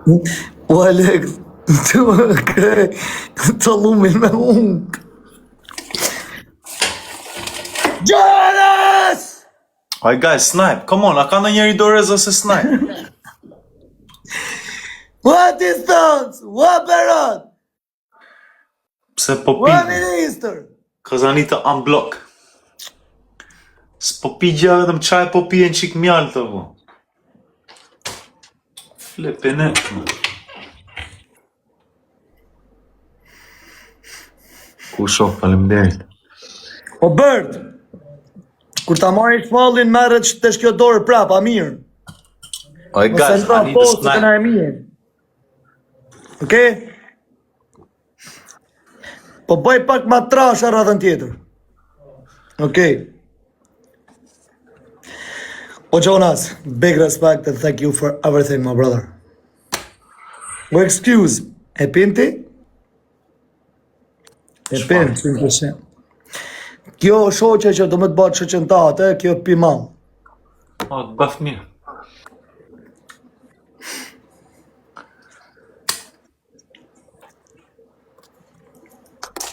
O Alex, të lumin me unë. Jonas! Alright guys, snipe. Come on, a ka ndonjëri dorez ose snipe? What distance? What Berat? Pse po pi? What minister? Cause I need to unblock. S'po pi gjë vetëm çaj, po pi një çik mjalë të vo. Flippin it. Ku shoh, faleminderit. O Bert, kur ta marrë shmallin merret që të shkjo dorë prap, a mirë. Alright guys, I need to snipe. E mirë. Okej? Po bëj pak ma trasha radhën tjetër. Okej. O Jonas, big respect and thank you for everything, my brother. O excuse, e pinti? E pinti, 100%. Kjo shoqe që do më të bëtë shoqentate, kjo pi mal. O, të bëf mirë.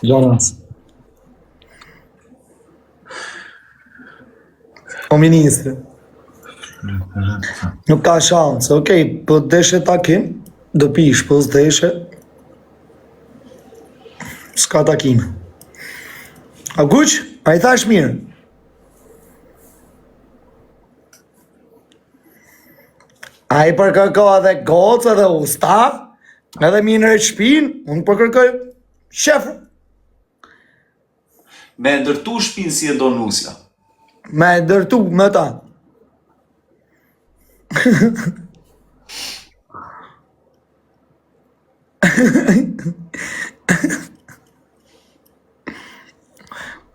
Jonas. O ministre. Nuk ka shansë, okej, po deshe takim, do pish, po s'deshe, s'ka takime. A guq, a i thash mirë? A i përkërkoha edhe gocë edhe usta, edhe minër e shpin, unë përkërkoj shefë. Me ndërtu shpinë si e do nusja. Me ndërtu me ta.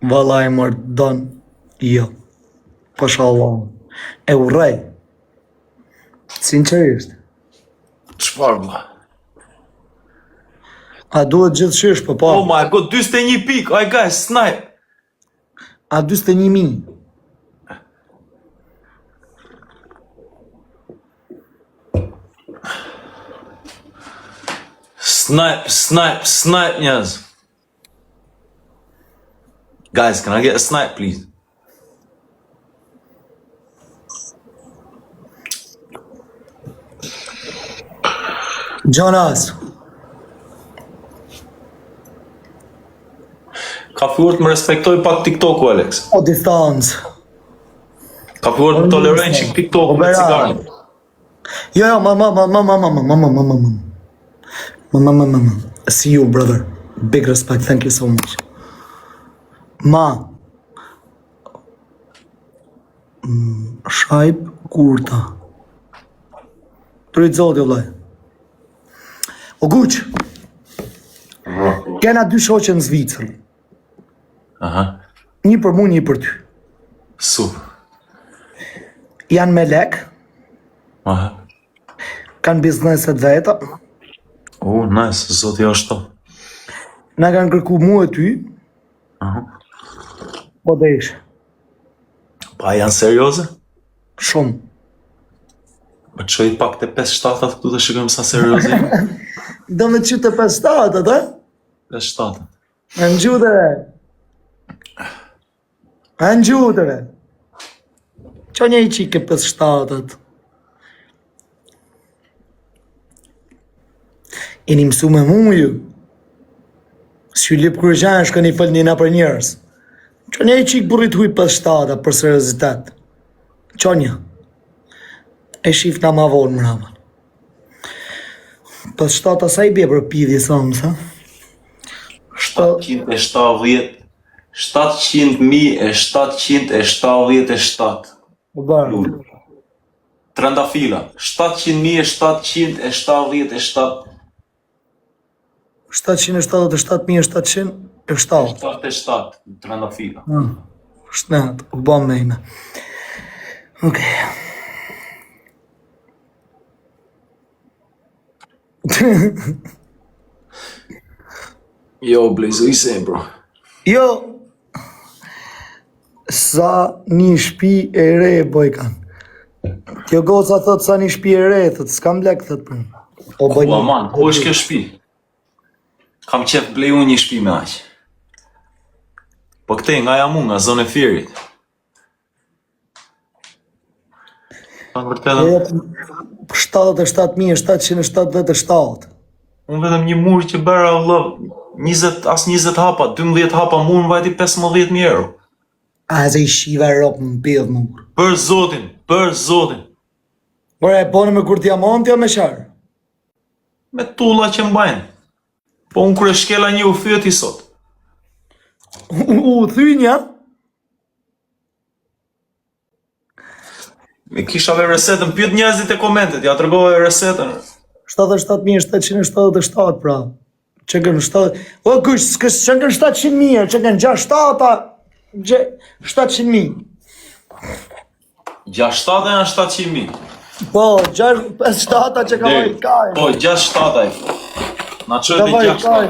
Vallaj mërë don, jo. Pashallah. E urrej. Sinqerisht. Çfarë vlla? A duhet gjithçysh po po. Oh my god, 41 pik. Alright guys, snipe. A 41.000. Snipe, njerëz. Guys, can I get a snipe, please? Jonas. Ka filluar të më respektoj pak TikTok-u, Alex. O distancë. Ka filluar të toleroj çik TikTok-u me cigaren. Jo, mama. See you, brother. Big respect. Thank you so much. Ma. Shajp kurta. Prit zoti, vllai. O guq. Kena dy shoqe në Zvicër. Aha. Një për mu, një për ty. Super. Janë me lek. Aha. Kanë bizneset veta. Oh, nice. Zoti është to. Na kanë kërku mu e ty. Aha. Po dhe ishe. Pa janë serioze? Shumë. Më çoj pak te 5-7 këtu të shikojmë sa serioze janë. Do me që të 5-7, a? 5-7. Në gjudëre. Në gjudëre. Qa një i qike 5-7? I një mësu me mu ju. Si lip kërgjan shka një fëll njëna për njërës. Qa një i qike burit huj 5-7 për seriozitet. Qa një. E shif nga ma vonë më ramën. 5-7 sa i bje për pidhje sa mësa? 700.777. O barë. Trëndafila. 700.777. 777.707. 77. Trëndafila. Shtet, u bom me ime. Okej. Jo, Blaze, i se, bro. Jo, sa një shpi e re bojkan. Kjo goca thot sa një shpi e re, thot, s'kam lek, thot për. O bëj Po aman, ku është kjo shtëpi? Kam qef blej unë një shtëpi me aq. Po këtej nga jam unë, nga zonë e Firit. Pa vërtetën, 77.777. unë vetëm një mur që bëra vëllë, 20 hapa, 12 hapa, mur më vajti 15.000 euro. A ze i shiva ropë në pidhë më mërë. Për zotin. Bërë e bonë me kur diamant jo me sharë. Me tulla që mbajnë. Po unë kërë shkela një u thyet i sot. U thynja? Me kisha dhe resetën, pyet njerëzit e komentet, ja tregova resetën. 77.777 pra. Që kënë 7... O kush, që kënë 700.000, që kënë 700.000. 6-7 janë 700.000. Po, 5-7 që ka vaj kaj. Po, 6-7 e. Na qëtë Ka vaj 6-7. kaj.